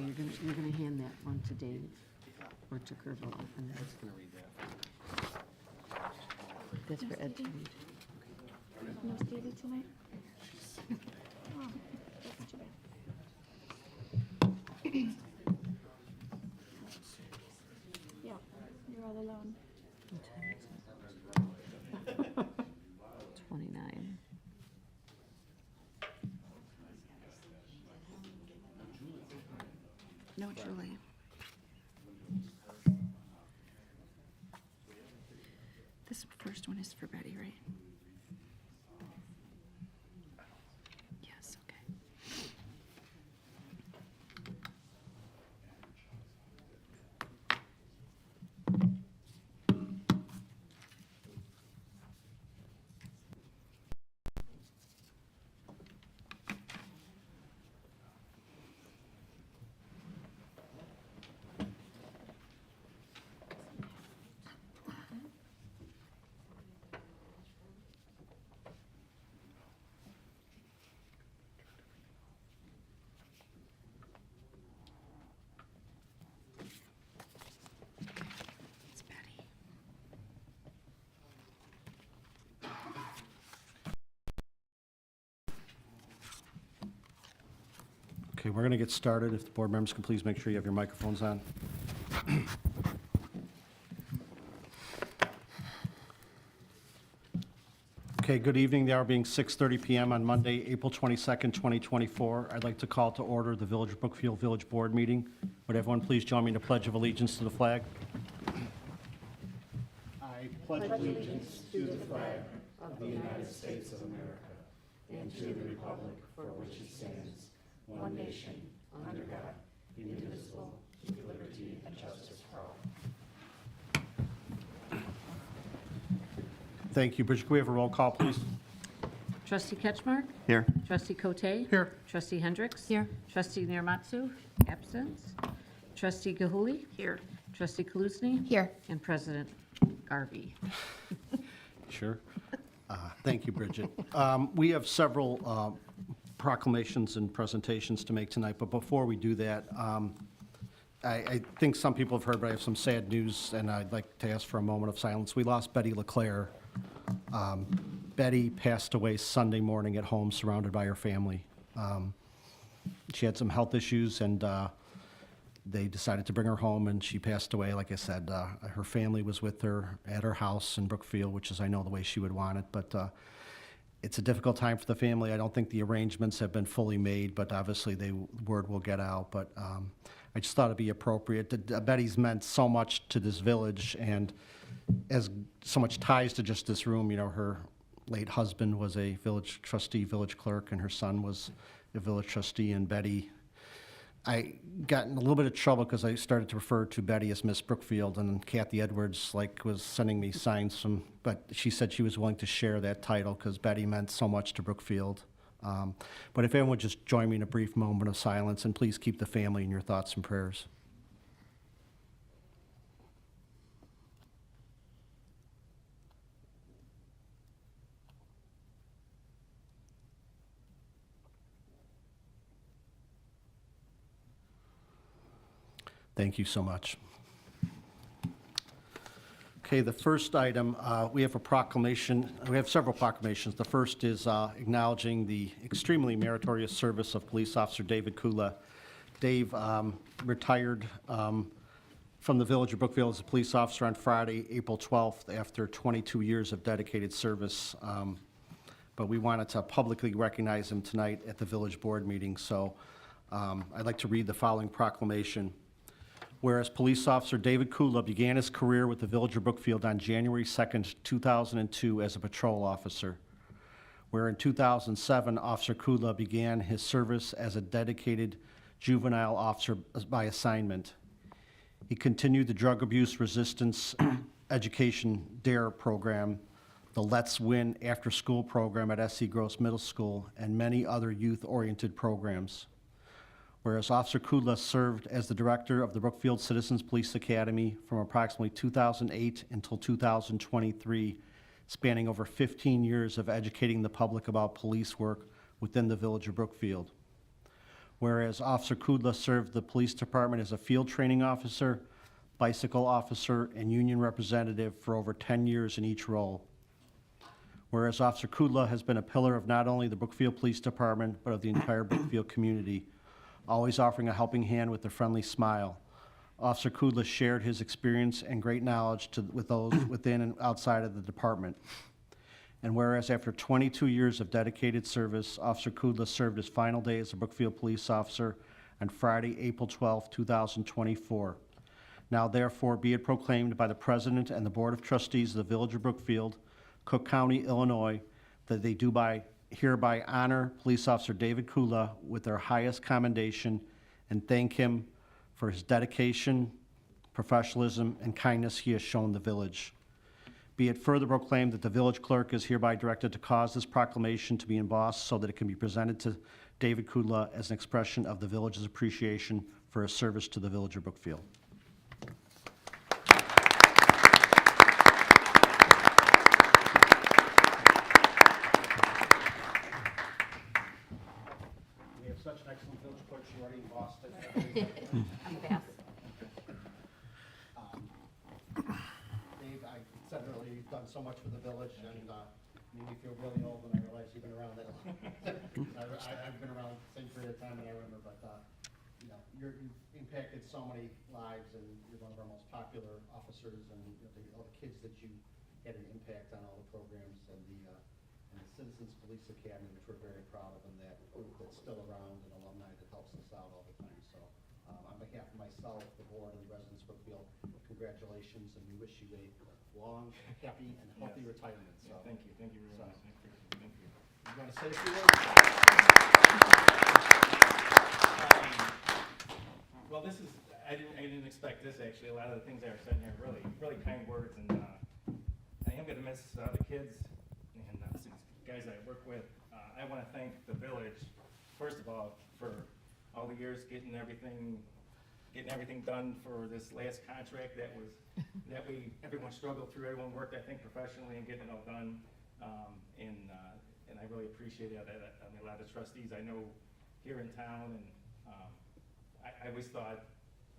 Okay, you're gonna hand that one to Dave or to Kerbo. And Ed's gonna read that. that's for Ed to read. No Stevie tonight? Oh, that's too bad. Yeah, you're all alone. What time is it? 29. No, Julie. This first one is for Betty, right? Yes, okay. It's Betty. Okay, we're going to get started. If the board members can please make sure you have your microphones on. Okay, good evening. The hour being 6:30 PM on Monday, April 22nd, 2024. I'd like to call to order the Village of Brookfield Village Board meeting. Would everyone please join me in a pledge of allegiance to the flag? I pledge allegiance to the flag of the United States of America and to the republic for which it stands, one nation, under God, indivisible, with liberty and justice for all. Thank you. Bridget, can we have a roll call, please? Trustee Ketchmark? Here. Trustee Cote? Here. Trustee Hendricks? Here. Trustee Niramatsu? Absent. Trustee Gahuli? Here. Trustee Kaluzny? Here. And President Garvey. Sure. Thank you, Bridget. We have several proclamations and presentations to make tonight, but before we do that, I think some people have heard, but I have some sad news, and I'd like to ask for a moment of silence. We lost Betty LeClaire. Betty passed away Sunday morning at home, surrounded by her family. She had some health issues, and they decided to bring her home, and she passed away. Like I said, her family was with her at her house in Brookfield, which is, I know, the way she would want it, but it's a difficult time for the family. I don't think the arrangements have been fully made, but obviously word will get out. But I just thought it'd be appropriate. Betty's meant so much to this village, and as so much ties to just this room. You know, her late husband was a village trustee, village clerk, and her son was a village trustee. And Betty, I got in a little bit of trouble because I started to refer to Betty as Miss Brookfield, and Kathy Edwards was sending me signs from, but she said she was willing to share that title because Betty meant so much to Brookfield. But if everyone would just join me in a brief moment of silence, and please keep the family in your thoughts and prayers. Thank you so much. Okay, the first item, we have a proclamation. We have several proclamations. The first is acknowledging the extremely meritorious service of Police Officer David Kula. Dave retired from the Village of Brookfield as a police officer on Friday, April 12th, after 22 years of dedicated service. But we wanted to publicly recognize him tonight at the Village Board meeting. So I'd like to read the following proclamation. Whereas Police Officer David Kula began his career with the Village of Brookfield on January 2nd, 2002 as a patrol officer. Where in 2007, Officer Kula began his service as a dedicated juvenile officer by assignment. He continued the drug abuse resistance education DARE program, the Let's Win after school program at SC Gross Middle School, and many other youth-oriented programs. Whereas Officer Kudla served as the director of the Brookfield Citizens Police Academy from approximately 2008 until 2023, spanning over 15 years of educating the public about police work within the Village of Brookfield. Whereas Officer Kudla served the police department as a field training officer, bicycle officer, and union representative for over 10 years in each role. Whereas Officer Kudla has been a pillar of not only the Brookfield Police Department, but of the entire Brookfield community, always offering a helping hand with a friendly smile. Officer Kudla shared his experience and great knowledge with those within and outside of the department. And whereas after 22 years of dedicated service, Officer Kudla served his final day as a Brookfield police officer on Friday, April 12, 2024. Now therefore be it proclaimed by the President and the Board of Trustees of the Village of Brookfield, Cook County, Illinois, that they do hereby honor Police Officer David Kudla with their highest commendation and thank him for his dedication, professionalism, and kindness he has shown the village. Be it further proclaimed that the village clerk is hereby directed to cause this proclamation to be embossed so that it can be presented to David Kudla as an expression of the village's appreciation for his service to the village of Brookfield. We have such an excellent village clerk, she already embossed it. I'm fast. Dave, I said earlier, you've done so much for the village, and made me feel really old when I realized you've been around that long. I've been around the same period of time that I remember, but, you've impacted so many lives, and you're one of our most popular officers, and all the kids that you had an impact on all the programs, and the Citizens Police Academy, which we're very proud of, and that group that's still around, and alumni that helps us out all the time. So, on behalf of myself, the board, and the residents of Brookfield, congratulations, and we wish you a long, happy, and healthy retirement. So, Thank you very much. Thank you. you want to say a few words? Well, I didn't expect this, actually. A lot of the things that are said here, really kind words, and I am gonna miss the kids and some guys I work with. I wanna thank the village, first of all, for all the years getting everything done for this last contract everyone struggled through, everyone worked, I think, professionally and getting it all done. And I really appreciate it. I mean, a lot of trustees I know here in town, and I always thought,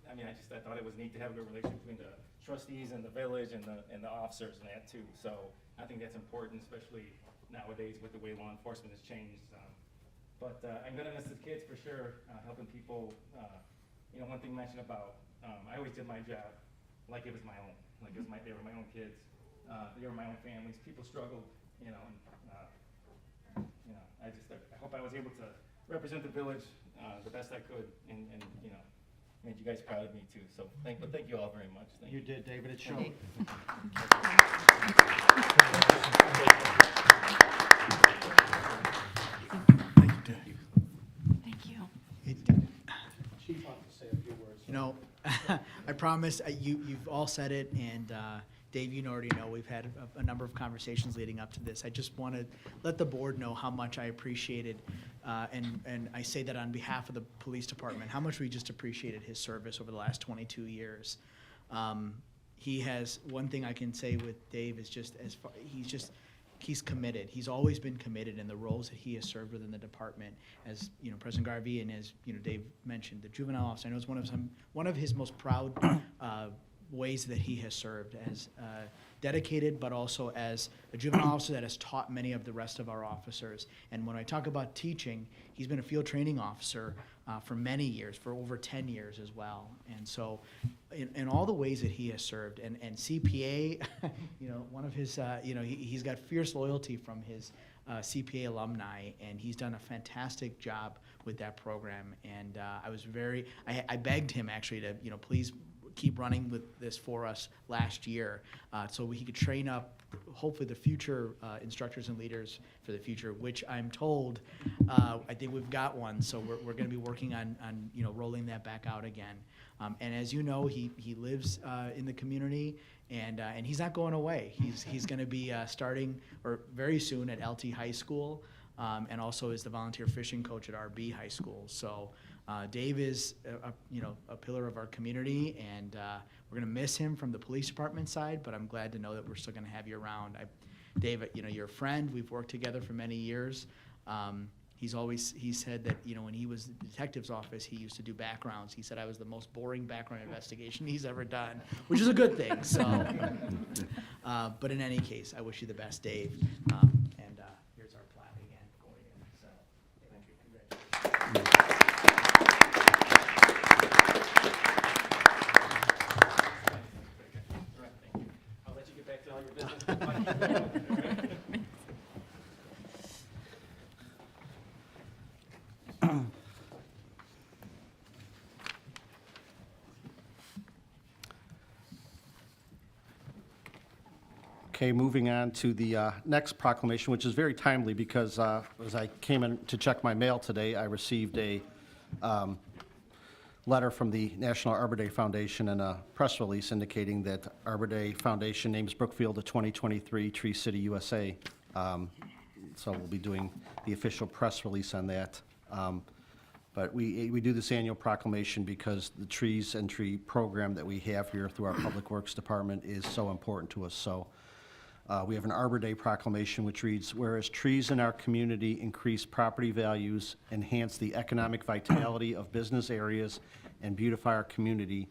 I thought it was neat to have a good relationship between the trustees and the village and the officers and that too. So I think that's important, especially nowadays with the way law enforcement has changed. But I'm gonna miss the kids for sure, helping people. One thing mentioned about, I always did my job like it was my own, like they were my own kids. They were my own families. People struggled, and I hope I was able to represent the village the best I could, and made you guys proud of me too. So thank you all very much. Thank You did, David. It showed. Thank you. Chief wants to say a few words. You know, I promise, you've all said it, and Dave, you already know, we've had a number of conversations leading up to this. I just want to let the board know how much I appreciated, and I say that on behalf of the police department, how much we just appreciated his service over the last 22 years. He has, one thing I can say with Dave is just, he's committed. He's always been committed in the roles that he has served within the department. As President Garvey, and as Dave mentioned, the juvenile officer, I know it's one of his most proud ways that he has served as dedicated, but also as a juvenile officer that has taught many of the rest of our officers. And when I talk about teaching, he's been a field training officer for many years, for over 10 years as well. And so in all the ways that he has served, and CPA, one of his, he's got fierce loyalty from his CPA alumni, and he's done a fantastic job with that program. And I begged him actually to, please keep running with this for us last year, so he could train up hopefully the future instructors and leaders for the future, which I'm told, I think we've got one, so we're going to be working on rolling that back out again. And as you know, he lives in the community, and he's not going away. He's going to be starting or very soon at LT High School, and also is the volunteer fishing coach at RB High School. So Dave is a pillar of our community, and we're going to miss him from the police department side, but I'm glad to know that we're still going to have you around. Dave, you're a friend. We've worked together for many years. he said that, you know, when he was in the detective's office, he used to do backgrounds. He said I was the most boring background investigation he's ever done, which is a good thing, so. But in any case, I wish you the best, Dave. And here's our plaque again for you, so, thank you, congratulations. All right, thank you. I'll let you get back to all your business. Okay, moving on to the next proclamation, which is very timely because as I came in to check my mail today, I received a letter from the National Arbor Day Foundation and a press release indicating that Arbor Day Foundation names Brookfield the 2023 Tree City USA. So we'll be doing the official press release on that. But we do this annual proclamation because the trees and tree program that we have here through our Public Works Department is so important to us. So we have an Arbor Day proclamation which reads, whereas trees in our community increase property values, enhance the economic vitality of business areas, and beautify our community,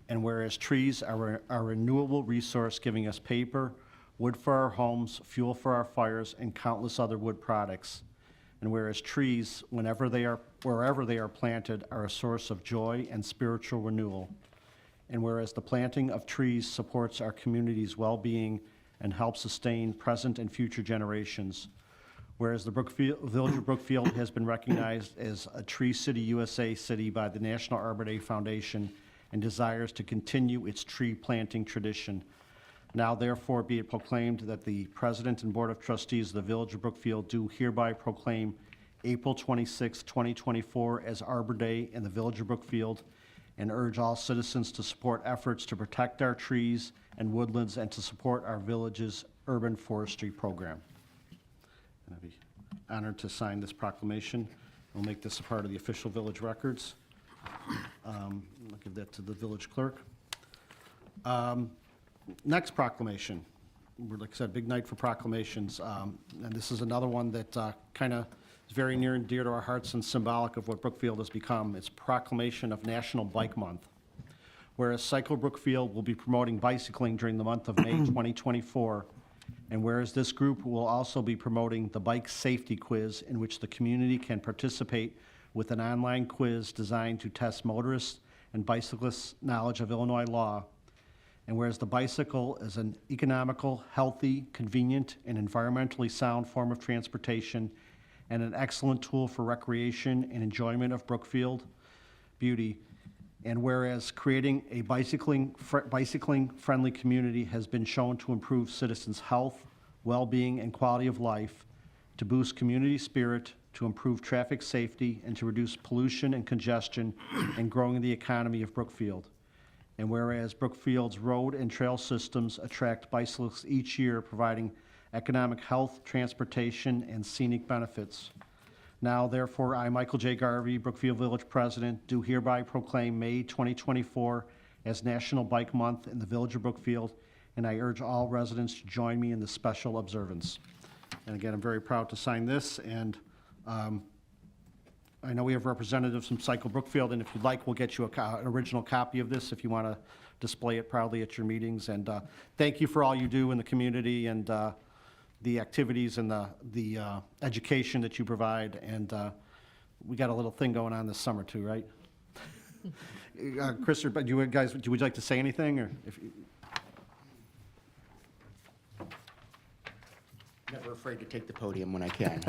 and whereas trees are a renewable resource giving us paper, wood for our homes, fuel for our fires, and countless other wood products, and whereas trees, wherever they are planted, are a source of joy and spiritual renewal, and whereas the planting of trees supports our community's well-being and helps sustain present and future generations. Whereas the Village of Brookfield has been recognized as a Tree City USA city by the National Arbor Day Foundation and desires to continue its tree planting tradition. Now therefore be it proclaimed that the President and Board of Trustees of the Village of Brookfield do hereby proclaim April 26, 2024 as Arbor Day in the Village of Brookfield, and urge all citizens to support efforts to protect our trees and woodlands and to support our village's urban forestry program. And I'd be honored to sign this proclamation. We'll make this a part of the official village records. I'll give that to the village clerk. Next proclamation. Like I said, big night for proclamations. And this is another one that kind of is very near and dear to our hearts and symbolic of what Brookfield has become. It's proclamation of National Bike Month. Whereas Cycle Brookfield will be promoting bicycling during the month of May 2024, and whereas this group will also be promoting the Bike Safety Quiz, in which the community can participate with an online quiz designed to test motorists and bicyclists' knowledge of Illinois law, and whereas the bicycle is an economical, healthy, convenient, and environmentally sound form of transportation and an excellent tool for recreation and enjoyment of Brookfield beauty, and whereas creating a bicycling-friendly community has been shown to improve citizens' health, well-being, and quality of life, to boost community spirit, to improve traffic safety, and to reduce pollution and congestion, and growing the economy of Brookfield. And whereas Brookfield's road and trail systems attract bicyclists each year, providing economic health, transportation, and scenic benefits. Now, therefore, I, Michael J. Garvey, Brookfield Village President, do hereby proclaim May 2024 as National Bike Month in the Village of Brookfield, and I urge all residents to join me in the special observance. And again, I'm very proud to sign this, and I know we have representatives from Cycle Brookfield, and if you'd like, we'll get you an original copy of this if you want to display it proudly at your meetings. And thank you for all you do in the community and the activities and the education that you provide. And we got a little thing going on this summer too, right? Chris, or would you like to say anything? Or if you... Never afraid to take the podium when I can.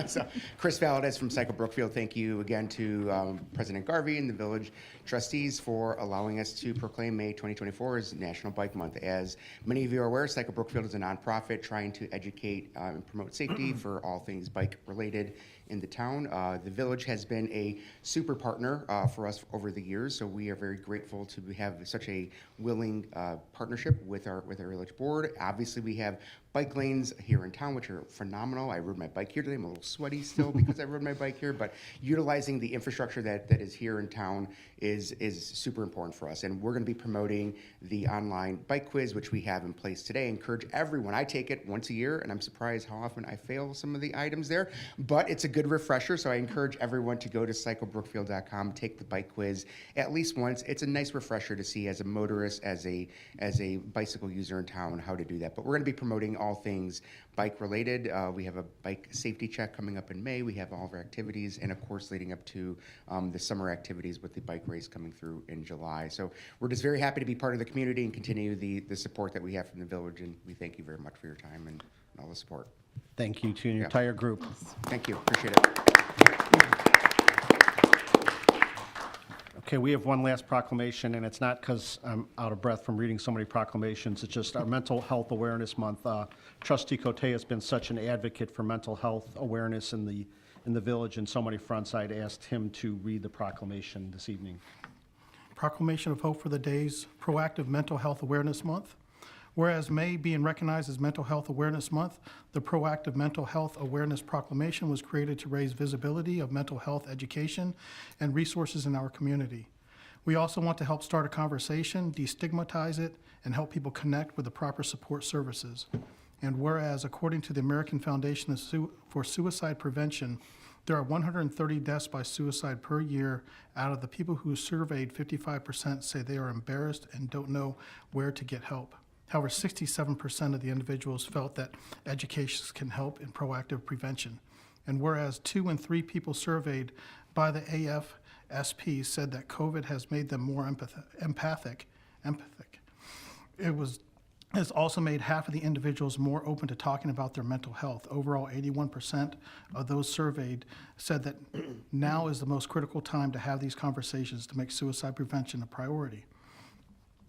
So, Chris Valadez from Cycle Brookfield. Thank you again to President Garvey and the village trustees for allowing us to proclaim May 2024 as National Bike Month. As many of you are aware, Cycle Brookfield is a nonprofit trying to educate and promote safety for all things bike related in the town. The village has been a super partner for us over the years, so we are very grateful to have such a willing partnership with our village board. Obviously, we have bike lanes here in town, which are phenomenal. I rode my bike here today. I'm a little sweaty still because I rode my bike here, but utilizing the infrastructure that is here in town is super important for us. And we're going to be promoting the online bike quiz, which we have in place today. I encourage everyone. I take it once a year, and I'm surprised how often I fail some of the items there, but it's a good refresher. So I encourage everyone to go to cyclebrookfield.com, take the bike quiz at least once. It's a nice refresher to see as a motorist, as a bicycle user in town, how to do that. But we're going to be promoting all things bike related. We have a bike safety check coming up in May. We have all of our activities, and of course leading up to the summer activities with the bike race coming through in July. So we're just very happy to be part of the community and continue the support that we have from the village, and we thank you very much for your time and all the support. Thank you to your Yeah. entire group. Thank you, appreciate it. Okay, we have one last proclamation, and it's not because I'm out of breath from reading so many proclamations. It's just our Mental Health Awareness Month. Trustee Cote has been such an advocate for mental health awareness in the village in so many fronts. I'd asked him to read the proclamation this evening. Proclamation of Hope for the Day's Proactive Mental Health Awareness Month. Whereas May being recognized as Mental Health Awareness Month, the Proactive Mental Health Awareness Proclamation was created to raise visibility of mental health education and resources in our community. We also want to help start a conversation, destigmatize it, and help people connect with the proper support services. And whereas, according to the American Foundation for Suicide Prevention, there are 130 deaths by suicide per year. Out of the people who surveyed, 55% say they are embarrassed and don't know where to get help. However, 67% of the individuals felt that education can help in proactive prevention. And whereas 2 in 3 people surveyed by the AFSP said that COVID has made them more empathic. It's also made half of the individuals more open to talking about their mental health. Overall, 81% of those surveyed said that now is the most critical time to have these conversations to make suicide prevention a priority.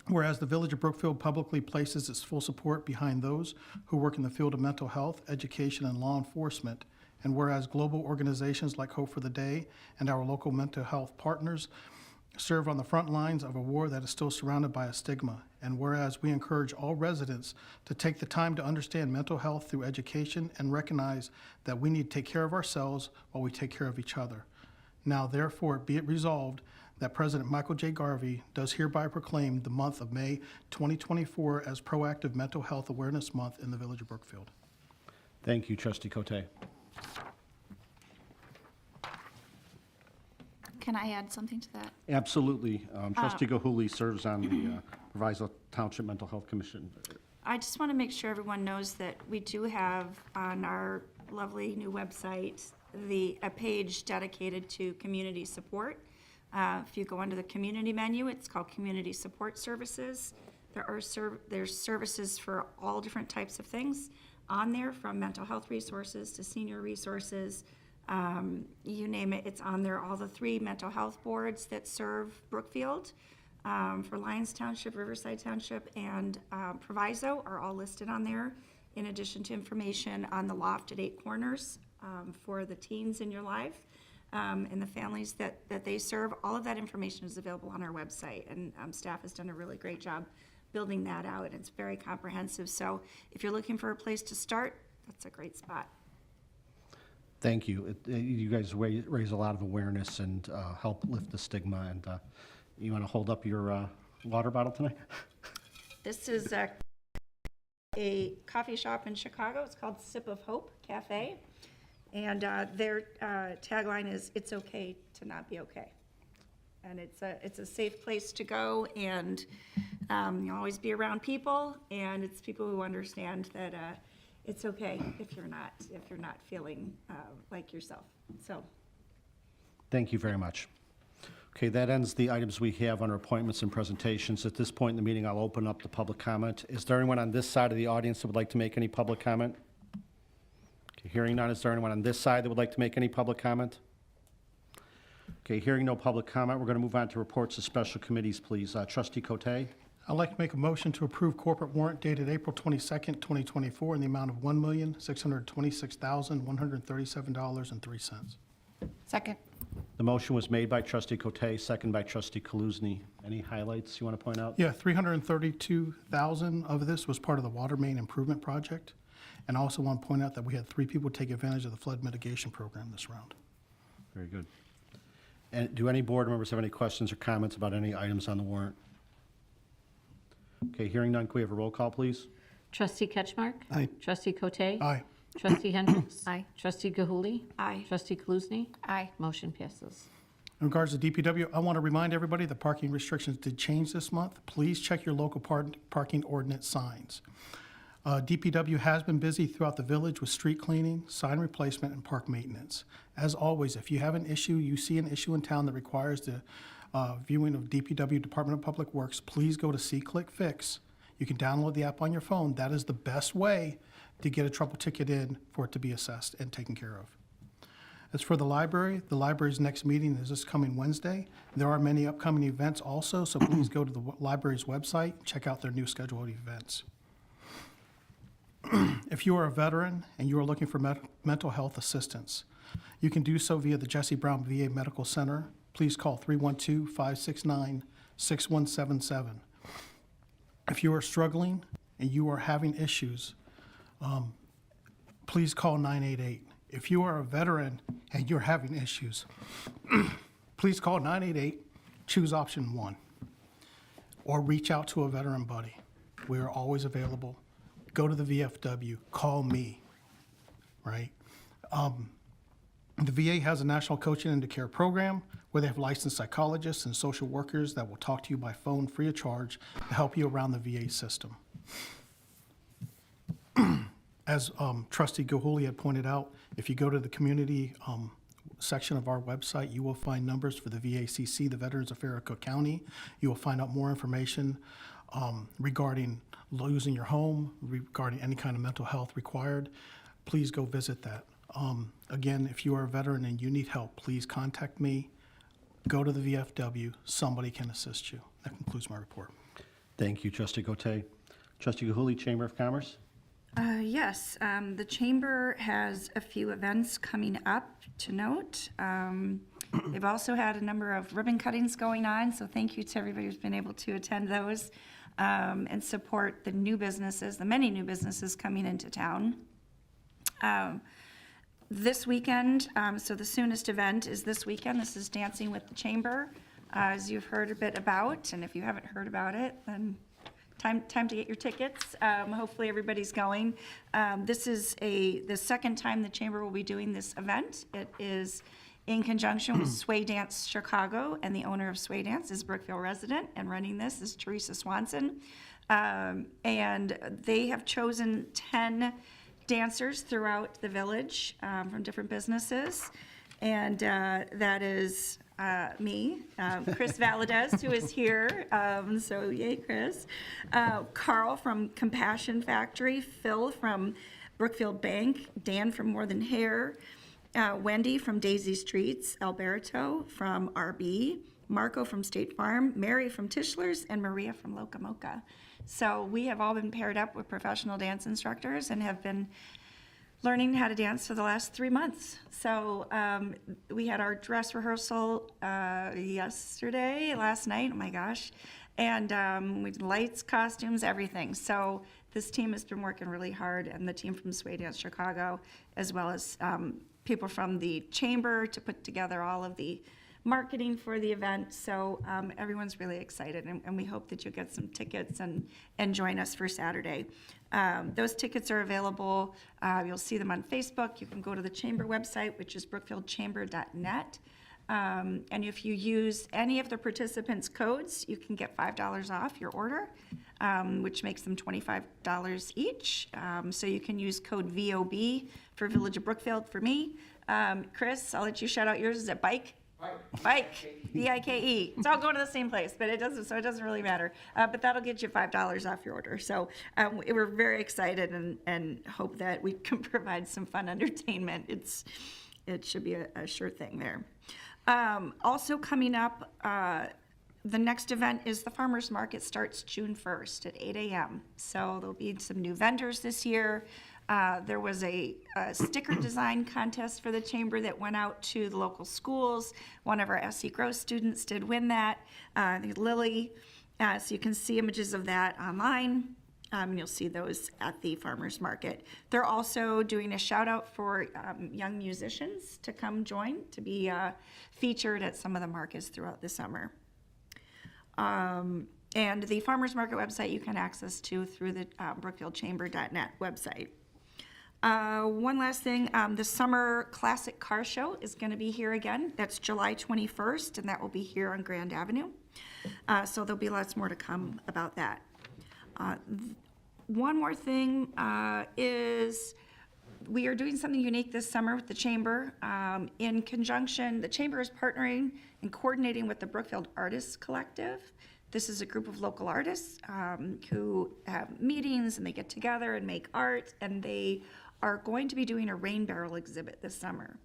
Whereas the Village of Brookfield publicly places its full support behind those who work in the field of mental health, education, and law enforcement, and whereas global organizations like Hope for the Day and our local mental health partners serve on the front lines of a war that is still surrounded by a stigma, and whereas we encourage all residents to take the time to understand mental health through education and recognize that we need to take care of ourselves while we take care of each other. Now, therefore, be it resolved that President Michael J. Garvey does hereby proclaim the month of May 2024 as Proactive Mental Health Awareness Month in the Village of Brookfield. Thank you, Trustee Cote. Can I add something to that? Absolutely. Trustee Gahuli serves on the Proviso Township Mental Health Commission. I just want to make sure everyone knows that we do have on our lovely new website a page dedicated to community support. If you go under the community menu, it's called Community Support Services. There's services for all different types of things on there, from mental health resources to senior resources. You name it, it's on there. All the 3 mental health boards that serve Brookfield, for Lyons Township, Riverside Township, and Proviso are all listed on there, in addition to information on the Loft at 8 Corners for the teens in your life and the families that they serve. All of that information is available on our website, and staff has done a really great job building that out, and it's very comprehensive. So if you're looking for a place to start, that's a great spot. Thank you. You guys raise a lot of awareness and help lift the stigma. And you want to hold up your water bottle tonight? This is a coffee shop in Chicago. It's called Sip of Hope Cafe. And their tagline is, "It's okay to not be okay." And it's a safe place to go, and you'll always be around people, and it's people who understand that it's okay if you're not feeling like yourself. So. Thank you very much. Okay, that ends the items we have under appointments and presentations. At this point in the meeting, I'll open up the public comment. Is there anyone on this side of the audience that would like to make any public comment? Okay, hearing none, is there anyone on this side that would like to make any public comment? Okay, hearing no public comment, we're going to move on to reports of special committees, please. Trustee Cote? I'd like to make a motion to approve corporate warrant dated April 22nd, 2024 in the amount of $1,626,137.03. Second. The motion was made by Trustee Cote, second by Trustee Kaluzny. Any highlights you want to point out? Yeah, $332,000 of this was part of the water main improvement project. And I also want to point out that we had 3 people take advantage of the flood mitigation program this round. Very good. And do any board members have any questions or comments about any items on the warrant? Okay, hearing none, can we have a roll call, please? Trustee Ketchmark? Aye. Trustee Cote? Aye. Trustee Hendricks? Aye. Trustee Gahuli? Aye. Trustee Kaluzny? Aye. Motion passes. In regards to DPW, I want to remind everybody that parking restrictions did change this month. Please check your local parking ordinance signs. DPW has been busy throughout the village with street cleaning, sign replacement, and park maintenance. As always, if you have an issue, you see an issue in town that requires the viewing of DPW, Department of Public Works, please go to See-Click Fix. You can download the app on your phone. That is the best way to get a trouble ticket in for it to be assessed and taken care of. As for the library's next meeting is this coming Wednesday. There are many upcoming events also, so please go to the library's website, check out their new scheduled events. If you are a veteran and you are looking for mental health assistance, you can do so via the Jesse Brown VA Medical Center. Please call 312-569-6177. If you are struggling and you are having issues, please call 988. If you are a veteran and you're having issues, please call 988, choose option 1, or reach out to a veteran buddy. We are always available. Go to the VFW, call me, right? The VA has a National Coaching into Care program where they have licensed psychologists and social workers that will talk to you by phone free of charge to help you around the VA system. As Trustee Gahuli had pointed out, if you go to the community section of our website, you will find numbers for the VACC, the Veterans Affairs of Cook County. You will find out more information regarding losing your home, regarding any kind of mental health required. Please go visit that. Again, if you are a veteran and you need help, please contact me. Go to the VFW. Somebody can assist you. That concludes my report. Thank you, Trustee Cote. Trustee Gahuli, Chamber of Commerce? Yes, the chamber has a few events coming up to note. They've also had a number of ribbon cuttings going on, so thank you to everybody who's been able to attend those and support the new businesses, the many new businesses coming into town. This weekend, so the soonest event is this weekend. This is Dancing with the Chamber, as you've heard a bit about, and if you haven't heard about it, then time to get your tickets. Hopefully everybody's going. This is the second time the Chamber will be doing this event. It is in conjunction with Sway Dance Chicago, and the owner of Sway Dance is Brookfield resident, and running this is Teresa Swanson. And they have chosen 10 dancers throughout the village from different businesses. And that is me, Chris Valadez, who is here, so yay, Chris. Carl from Compassion Factory, Phil from Brookfield Bank, Dan from More Than Hair, Wendy from Daisy Streets, Alberto from RB, Marco from State Farm, Mary from Tischler's, and Maria from Loca Moca. So we have all been paired up with professional dance instructors and have been learning how to dance for the last 3 months. So we had our dress rehearsal last night, oh my gosh. And we did lights, costumes, everything. So this team has been working really hard, and the team from Sway Dance Chicago, as well as people from the chamber to put together all of the marketing for the event. So everyone's really excited, and we hope that you'll get some tickets and join us for Saturday. Those tickets are available. You'll see them on Facebook. You can go to the chamber website, which is brookfieldchamber.net. And if you use any of the participants' codes, you can get $5 off your order, which makes them $25 each. So you can use code VOB for Village of Brookfield for me. Chris, I'll let you shout out yours. Is it BIKE? Bike, B-I-K-E. It's all going to the same place, but it doesn't really matter. But that'll get you $5 off your order. So we're very excited and hope that we can provide some fun entertainment. It should be a sure thing there. Also coming up, the next event is the Farmers Market. Starts June 1st at 8 a.m. So there'll be some new vendors this year. There was a sticker design contest for the chamber that went out to the local schools. One of our SE Gross students did win that, I think Lily. So you can see images of that online. And you'll see those at the farmer's market. They're also doing a shout out for young musicians to come join, to be featured at some of the markets throughout the summer. And the farmer's market website you can access to through the brookfieldchamber.net website. One last thing, the Summer Classic Car Show is going to be here again. That's July 21st, and that will be here on Grand Avenue. So there'll be lots more to come about that. One more thing is we are doing something unique this summer with the Chamber. In conjunction, the Chamber is partnering and coordinating with the Brookfield Artists Collective. This is a group of local artists who have meetings and they get together and make art, and they are going to be doing a rain barrel exhibit this summer.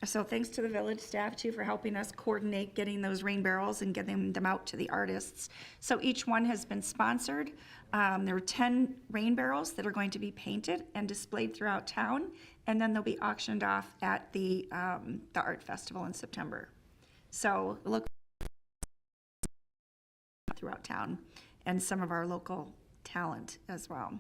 So thanks to the village staff too for helping us coordinate getting those rain barrels and getting them out to the artists. So each one has been sponsored. There are 10 rain barrels that are going to be painted and displayed throughout town, and then they'll be auctioned off at the art festival in September. So look throughout town and some of our local talent as well.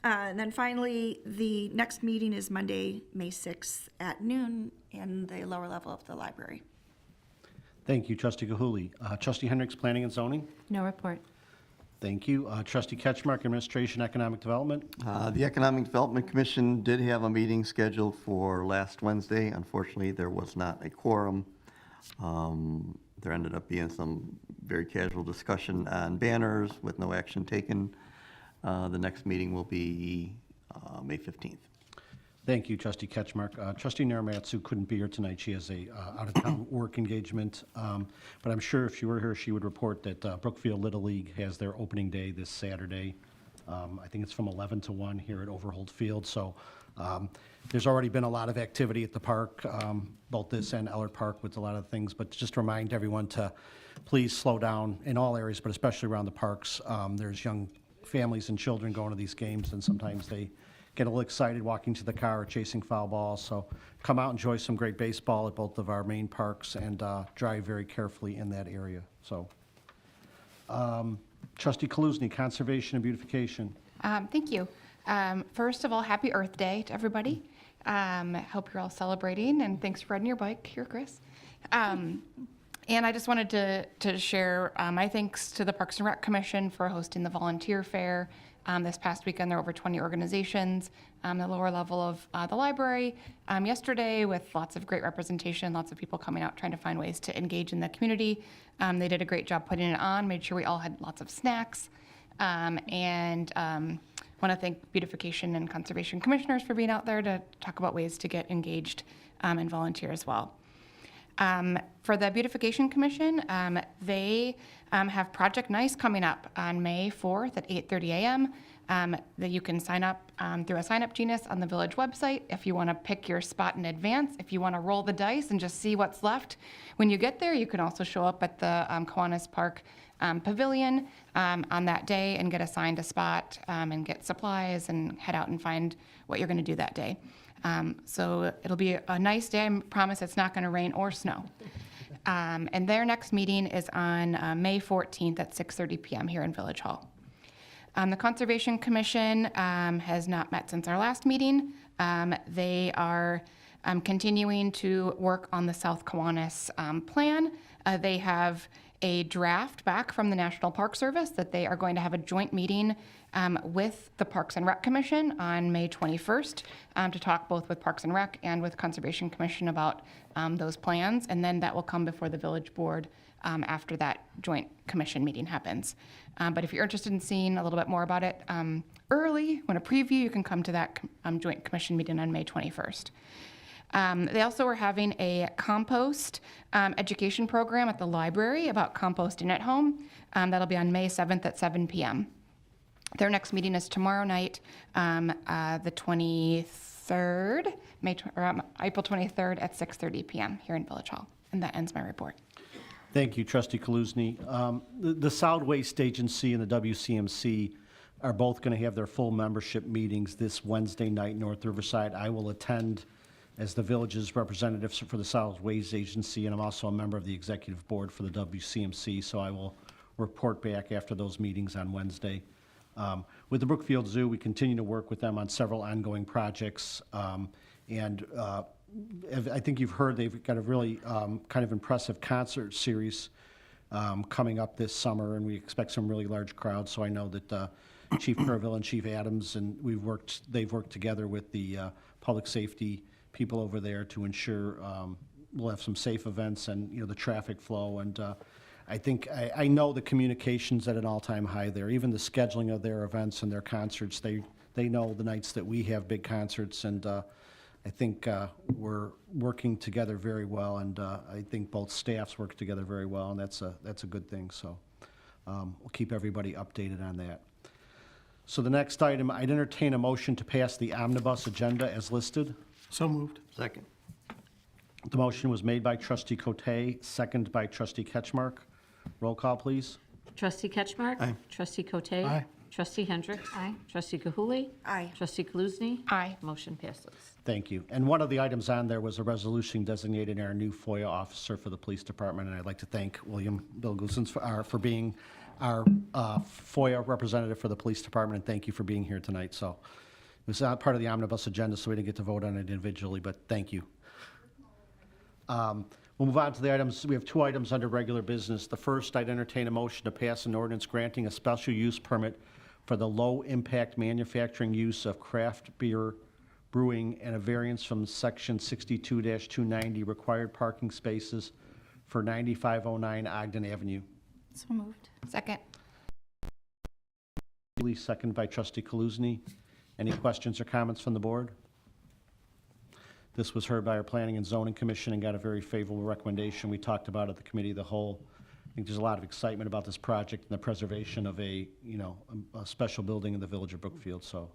And then finally, the next meeting is Monday, May 6th at noon in the lower level of the library. Thank you, Trustee Gahuli. Trustee Hendricks, Planning and Zoning? No report. Thank you. Trustee Ketchmark, Administration, Economic Development? The Economic Development Commission did have a meeting scheduled for last Wednesday. Unfortunately, there was not a quorum. There ended up being some very casual discussion on banners with no action taken. The next meeting will be May 15th. Thank you, Trustee Ketchmark. Trustee Naramatsu couldn't be here tonight. She has a out-of-town work engagement. But I'm sure if she were here, she would report that Brookfield Little League has their opening day this Saturday. I think it's from 11 to 1 here at Overholt Field. So there's already been a lot of activity at the park, both this and Ellert Park with a lot of things. But just to remind everyone to please slow down in all areas, but especially around the parks. There's young families and children going to these games, and sometimes they get a little excited walking to the car or chasing foul balls. So come out, enjoy some great baseball at both of our main parks, and drive very carefully in that area. So, Trustee Kaluzny, Conservation and Beautification. Thank you. First of all, happy Earth Day to everybody. Hope you're all celebrating, and thanks for riding your bike here, Chris. And I just wanted to share my thanks to the Parks and Rec Commission for hosting the volunteer fair. This past weekend, there were over 20 organizations, the lower level of the library yesterday, with lots of great representation, lots of people coming out trying to find ways to engage in the community. They did a great job putting it on, made sure we all had lots of snacks. And want to thank Beautification and Conservation Commissioners for being out there to talk about ways to get engaged and volunteer as well. For the Beautification Commission, they have Project Nice coming up on May 4th at 8:30 a.m. That you can sign up through a sign-up genus on the village website if you want to pick your spot in advance. If you want to roll the dice and just see what's left when you get there, you can also show up at the Kiwanis Park Pavilion on that day and get assigned a spot and get supplies and head out and find what you're going to do that day. So it'll be a nice day. I promise it's not going to rain or snow. And their next meeting is on May 14th at 6:30 p.m. here in Village Hall. The Conservation Commission has not met since our last meeting. They are continuing to work on the South Kiwanis plan. They have a draft back from the National Park Service that they are going to have a joint meeting with the Parks and Rec Commission on May 21st to talk both with Parks and Rec and with Conservation Commission about those plans, and then that will come before the village board after that joint commission meeting happens. But if you're interested in seeing a little bit more about it early, want a preview, you can come to that joint commission meeting on May 21st. They also are having a compost education program at the library about composting at home. That'll be on May 7th at 7 p.m. Their next meeting is tomorrow night, the 23rd, April 23rd at 6:30 p.m. here in Village Hall. And that ends my report. Thank you, Trustee Kaluzny. The Solid Waste Agency and the WCMC are both going to have their full membership meetings this Wednesday night, North Riverside. I will attend as the village's representative for the Solid Waste Agency, and I'm also a member of the executive board for the WCMC, so I will report back after those meetings on Wednesday. With the Brookfield Zoo, we continue to work with them on several ongoing projects. And I think you've heard they've got a really kind of impressive concert series coming up this summer, and we expect some really large crowds. So I know that Chief Kerrville and Chief Adams, and they've worked together with the public safety people over there to ensure we'll have some safe events and, the traffic flow. And I think, I know the communication's at an all-time high there. Even the scheduling of their events and their concerts, they know the nights that we have big concerts, and I think we're working together very well, and I think both staffs work together very well, and that's a good thing. So we'll keep everybody updated on that. So the next item, I'd entertain a motion to pass the omnibus agenda as listed. So moved. Second. The motion was made by trustee Cote, second by trustee Ketchmark. Roll call, please. Trustee Ketchmark? Aye. Trustee Cote? Aye. Trustee Hendricks? Aye. Trustee Gahuli? Aye. Trustee Kaluzny? Aye. Motion passes. Thank you. And one of the items on there was a resolution designating our new FOIA officer for the police department, and I'd like to thank William Bilgusens for being our FOIA representative for the police department, and thank you for being here tonight. So it was not part of the omnibus agenda, so we didn't get to vote on it individually, but thank you. We'll move on to the items. We have two items under regular business. The first, I'd entertain a motion to pass an ordinance granting a special use permit for the low-impact manufacturing use of craft beer brewing and a variance from Section 62-290 required parking spaces for 9509 Ogden Avenue. So moved. Second. Second by trustee Kaluzny. Any questions or comments from the board? This was heard by our Planning and Zoning Commission and got a very favorable recommendation. We talked about it at the committee of the whole. I think there's a lot of excitement about this project and the preservation of a special building in the village of Brookfield. So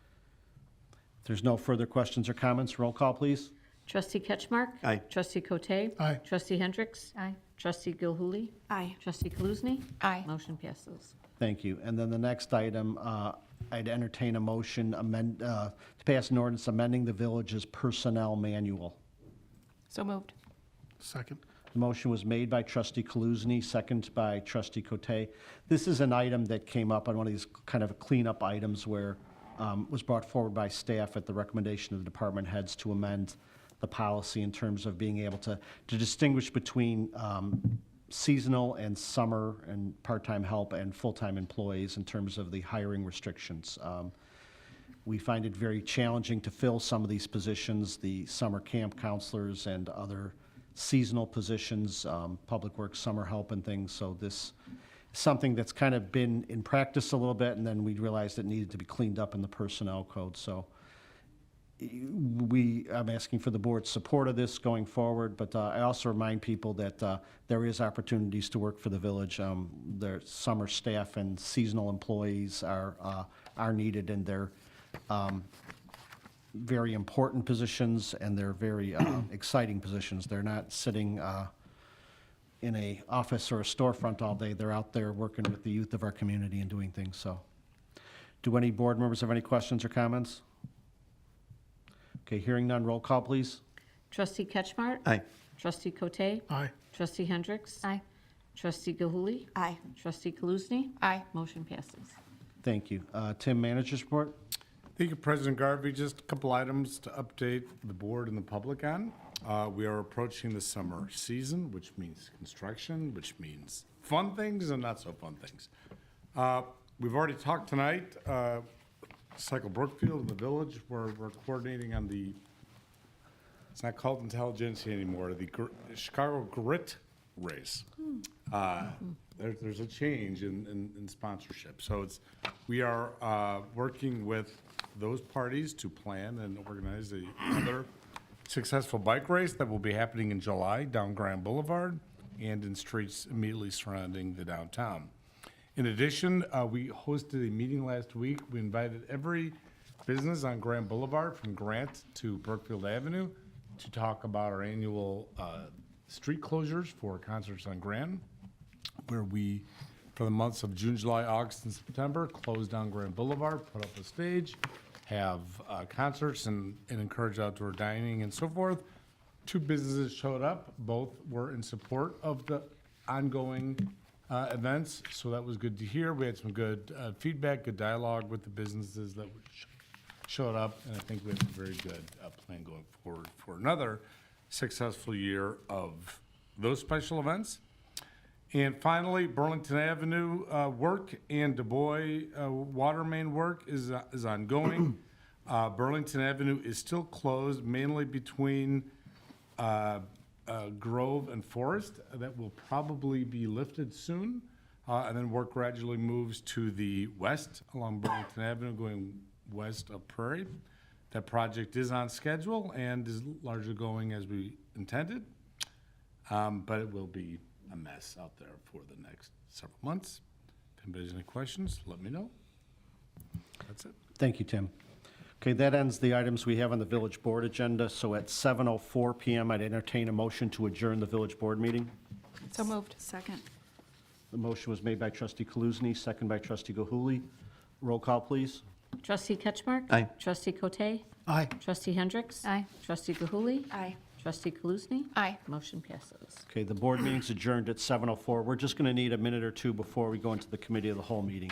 if there's no further questions or comments, roll call, please. Trustee Ketchmark? Aye. Trustee Cote? Aye. Trustee Hendricks? Aye. Trustee Gilhuli? Aye. Trustee Kaluzny? Aye. Motion passes. Thank you. And then the next item, I'd entertain a motion to pass an ordinance amending the village's personnel manual. So moved. Second. The motion was made by trustee Kaluzny, second by trustee Cote. This is an item that came up on one of these kind of cleanup items where was brought forward by staff at the recommendation of the department heads to amend the policy in terms of being able to distinguish between seasonal and summer and part-time help and full-time employees in terms of the hiring restrictions. We find it very challenging to fill some of these positions, the summer camp counselors and other seasonal positions, public works, summer help and things. So this is something that's kind of been in practice a little bit, and then we realized it needed to be cleaned up in the personnel code. So I'm asking for the board's support of this going forward, but I also remind people that there is opportunities to work for the village. Their summer staff and seasonal employees are needed, and they're very important positions, and they're very exciting positions. They're not sitting in a office or a storefront all day. They're out there working with the youth of our community and doing things. So, do any board members have any questions or comments? Okay, hearing none, roll call, please. Trustee Ketchmark? Aye. Trustee Cote? Aye. Trustee Hendricks? Aye. Trustee Gilhuli? Aye. Trustee Kaluzny? Aye. Motion passes. Thank you. Tim, manager's report? Thank you, President Garvey. Just a couple items to update the board and the public on. We are approaching the summer season, which means construction, which means fun things and not so fun things. We've already talked tonight, Cycle Brookfield in the village, where we're coordinating on it's not called Intelligentsia anymore, the Chicago Grit Race. There's a change in sponsorship. So we are working with those parties to plan and organize another successful bike race that will be happening in July down Grand Boulevard and in streets immediately surrounding the downtown. In addition, we hosted a meeting last week. We invited every business on Grand Boulevard from Grant to Brookfield Avenue to talk about our annual street closures for concerts on Grand, where we, for the months of June, July, August, and September, close down Grand Boulevard, put up a stage, have concerts, and encourage outdoor dining and so forth. Two businesses showed up. Both were in support of the ongoing events, so that was good to hear. We had some good feedback, good dialogue with the businesses that showed up, and I think we have a very good plan going forward for another successful year of those special events. And finally, Burlington Avenue work and Du Bois water main work is ongoing. Burlington Avenue is still closed, mainly between Grove and Forest. That will probably be lifted soon. And then work gradually moves to the west along Burlington Avenue, going west of Prairie. That project is on schedule and is largely going as we intended. But it will be a mess out there for the next several months. If anybody has any questions, let me know. That's it. Thank you, Tim. Okay, that ends the items we have on the village board agenda. So at 7:04 PM, I'd entertain a motion to adjourn the village board meeting. So moved. Second. The motion was made by trustee Kaluzny, second by trustee Gahuli. Roll call, please. Trustee Ketchmark? Aye. Trustee Cote? Aye. Trustee Hendricks? Aye. Trustee Gahuli? Aye. Trustee Kaluzny? Aye. Motion passes. Okay, the board meeting's adjourned at 7:04. We're just going to need a minute or two before we go into the committee of the whole meeting.